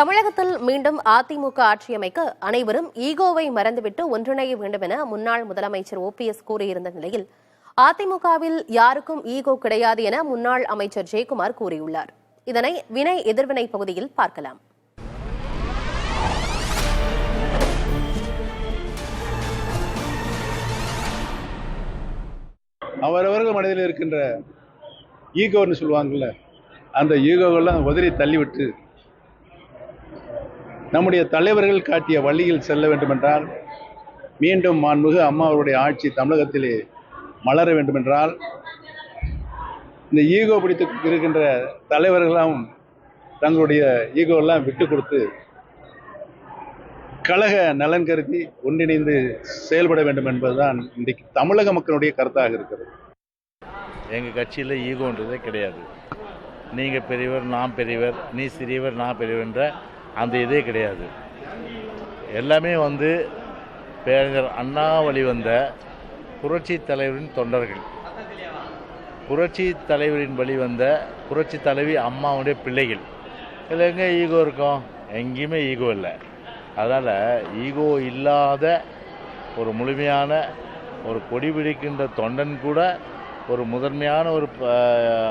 தமிழகத்தில் மீண்டும் அதிமுக ஆட்சி அமைக்க அனைவரும் ஈகோவை மறந்துவிட்டு ஒன்றிணைய வேண்டும் என முன்னாள் முதலமைச்சர் ஓபிஎஸ் கூறியிருந்த நிலையில் அதிமுகவில் யாருக்கும் ஈகோ கிடையாது என முன்னாள் அமைச்சர் ஜெயக்குமார் கூறியுள்ளார். இதனை வினை எதிர்வினை பகுதியில் பார்க்கலாம். அவரவர்கள் மனதில் இருக்கின்ற ஈகோன்னு சொல்லுவாங்கல்ல, அந்த ஈகோவெல்லாம் உதறி தள்ளிவிட்டு நம்முடைய தலைவர்கள் காட்டிய வழியில் செல்ல வேண்டுமென்றால், மீண்டும் மாண்புமிகு அம்மா அவருடைய ஆட்சி தமிழகத்திலே மலர வேண்டுமென்றால், இந்த ஈகோ பிடித்து இருக்கின்ற தலைவர்களெல்லாம் தங்களுடைய ஈகோவெல்லாம் விட்டு கொடுத்து கழக நலன் கருதி ஒன்றிணைந்து செயல்பட வேண்டும் என்பதுதான் இன்றைக்கு தமிழக மக்களுடைய கருத்தாக இருக்கிறது. எங்கள் கட்சியில் ஈகோன்றதே கிடையாது. நீங்கள் பெரியவர், நான் பெரியவர், நீ சிறியவர், நான் பெரியவர்ன்ற அந்த இதே கிடையாது. எல்லாமே பேரறிஞர் அண்ணா வழி வந்த புரட்சி தலைவரின் தொண்டர்கள், புரட்சி தலைவரின் வழி வந்த புரட்சி தலைவி அம்மாவுடைய பிள்ளைகள். இதில் எங்கே ஈகோ இருக்கும்? எங்கேயுமே ஈகோ இல்லை. அதனால் ஈகோ இல்லாத ஒரு முழுமையான ஒரு கொடி பிடிக்கின்ற தொண்டன் கூட ஒரு முதன்மையான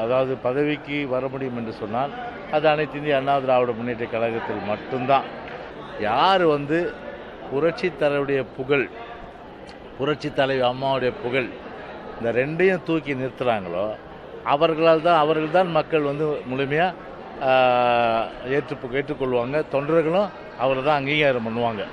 அதாவது பதவிக்கு வர முடியும் என்று சொன்னால் அது அனைத்து இந்திய அண்ணா திராவிட முன்னேற்ற கழகத்தில் மட்டும்தான். யார் புரட்சி தலைவருடைய புகழ், புரட்சி தலைவி அம்மாவுடைய புகழ், இந்த ரெண்டையும் தூக்கி நிறுத்துகிறாங்களோ அவர்கள் தான் மக்கள் முழுமையாக ஏற்றுக்கொள்வாங்க. தொண்டர்களும் அவரை தான் அங்கீகாரம் பண்ணுவாங்க.